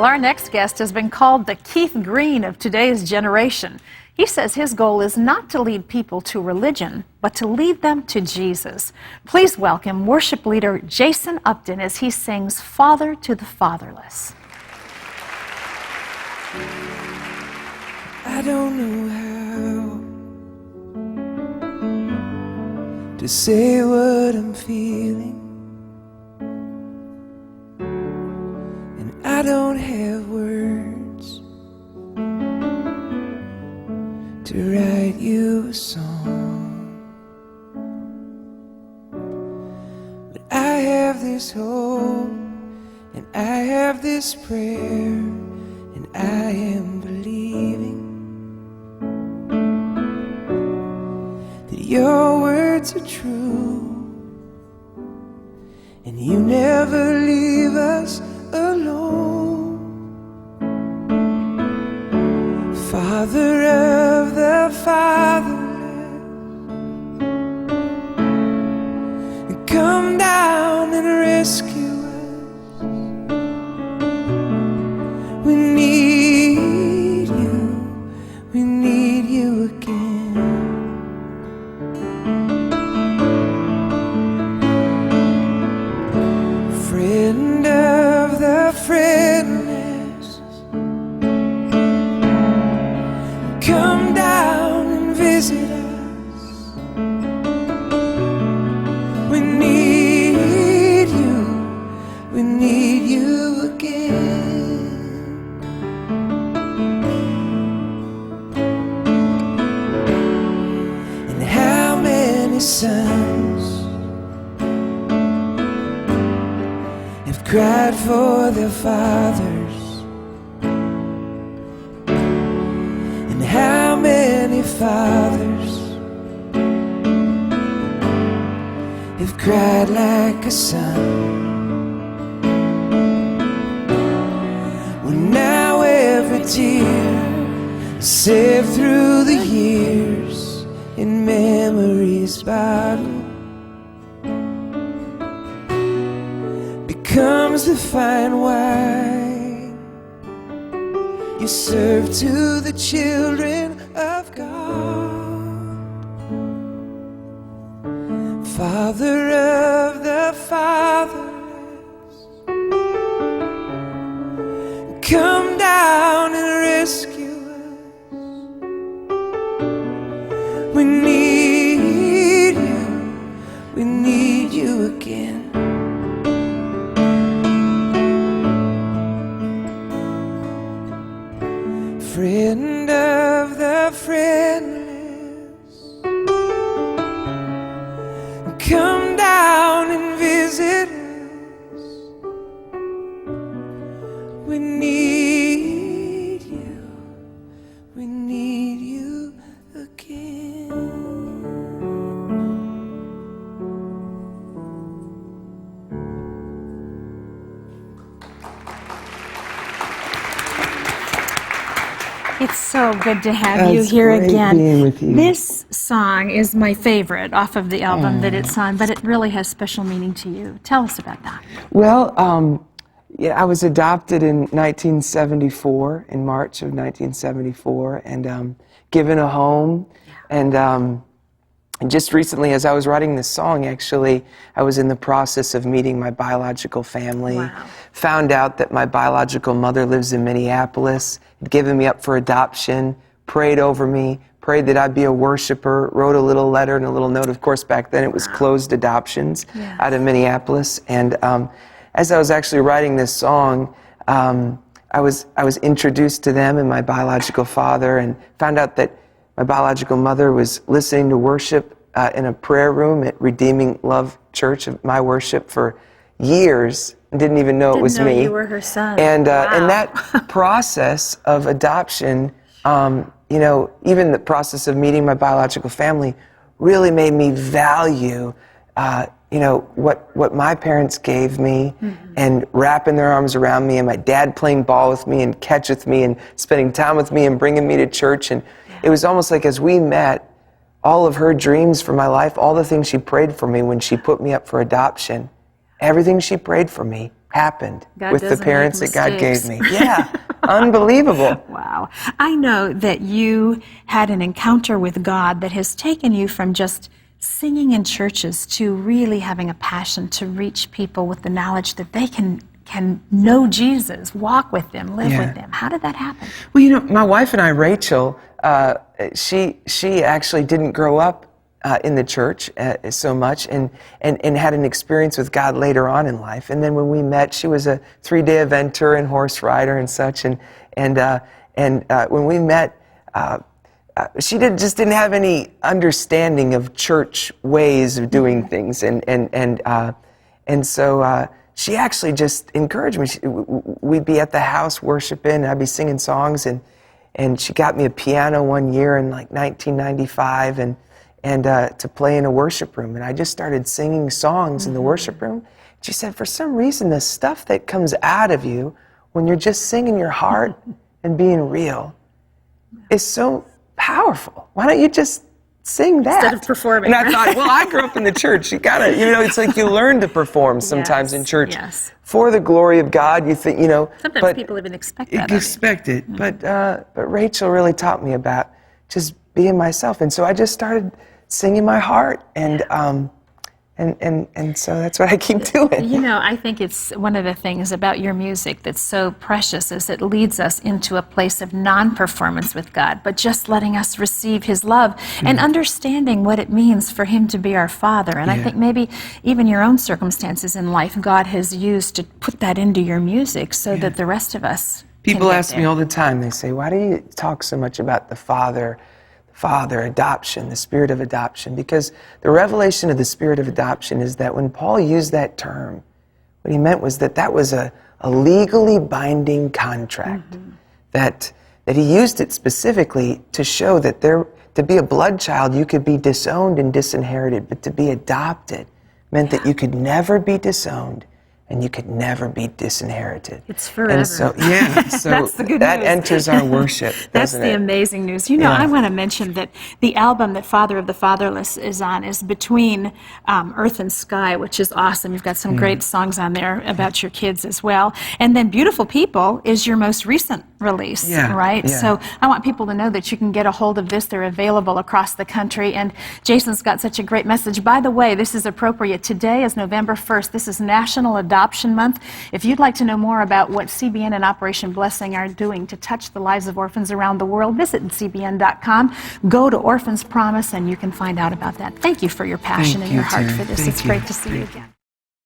Well, our next guest has been called the Keith Green of today's generation. He says his goal is not to lead people to religion, but to lead them to Jesus. Please welcome worship leader Jason Upton as he sings Father to the Fatherless. I don't know how to say what I'm feeling, and I don't have words to write you a song, but I have this hope and I have this prayer, and I am believing that your words are true, and you never leave us alone. Father of the fatherless, come down and rescue us. We need you again. Friend of the friendless, come down and visit us. We need you again. And how many sons have cried for their fathers, and how many fathers have cried like a son. Well, now every tear saved through the years in memory's bottle becomes the fine wine you serve to the children of God. Father of the fatherless, come down and rescue us. We need you again. Friend of the friendless, come down and visit us. We need you again. It's so good to have you here again. Being with you. This song is my favorite off of the album that it's on, but it really has special meaning to you. Tell us about that. Well, yeah, I was adopted in 1974, in March of 1974, and given a home. And just recently, as I was writing this song, actually, I was in the process of meeting my biological family. Wow. Found out that my biological mother lives in Minneapolis, had given me up for adoption, prayed over me, prayed that I'd be a worshiper, wrote a little letter and a little note. Of course, back then it was closed adoptions out of Minneapolis. And as I was actually writing this song, I was introduced to them and my biological father, and found out that my biological mother was listening to worship in a prayer room at Redeeming Love Church, my worship, for years, and didn't even know it was me. You were her son. And wow. and that process of adoption, you know, even the process of meeting my biological family, really made me value, you know, what my parents gave me, and wrapping their arms around me, and my dad playing ball with me and catch with me and spending time with me and bringing me to church. And it was almost like as we met, all of her dreams for my life, all the things she prayed for me when she put me up for adoption, everything she prayed for me happened God with the doesn't parents make that God gave mistakes. me. Yeah, unbelievable. Wow. I know that you had an encounter with God that has taken you from just singing in churches to really having a passion to reach people with the knowledge that they can know Jesus, walk with them, live with them. How did that happen? Well, you know, my wife and I, Rachel, she actually didn't grow up in the church so much and had an experience with God later on in life. And then when we met, she was a 3-day eventer and horse rider and such. And when we met, she just didn't have any understanding of church ways of doing things. And so she actually just encouraged me. We'd be at the house worshiping, I'd be singing songs, and she got me a piano one year in like 1995 and to play in a worship room. And I just started singing songs in the worship room. She said, for some reason, the stuff that comes out of you when you're just singing your heart and being real is so powerful. Why don't you just sing that? Instead of performing. And I thought, well, I grew up in the church. You gotta, it's like you learn to perform sometimes in church for the glory of God. You think, Sometimes people even expect that. Expect it. But Rachel really taught me about just being myself. And so I just started singing my heart, and so that's what I keep doing. I think it's one of the things about your music that's so precious is it leads us into a place of non-performance with God, but just letting us receive His love and understanding what it means for Him to be our Father. And I think maybe even your own circumstances in life, God has used to put that into your music so that the rest of us People ask me all the time, they say, why do you talk so much about the Father, adoption, the spirit of adoption? Because the revelation of the spirit of adoption is that when Paul used that term, what he meant was that was a legally binding contract, that he used it specifically to show that to be a blood child, you could be disowned and disinherited, but to be adopted meant that you could never be disowned and you could never be disinherited. It's forever. And so, so that's the good that news. enters our worship, That's doesn't the it? amazing news. I want to mention that the album that Father of the Fatherless is on is Between Earth and Sky, which is awesome. You've got some great songs on there about your kids as well. And then Beautiful People is your most recent release, right? Yeah. So I want people to know that you can get a hold of this. They're available across the country. And Jason's got such a great message. By the way, this is appropriate. Today is November 1st. This is National Adoption Month. If you'd like to know more about what CBN and Operation Blessing are doing to touch the lives of orphans around the world, visit cbn.com. Go to Orphans Promise and you can find out about that. Thank you for your passion and your heart for this. It's great to see you again.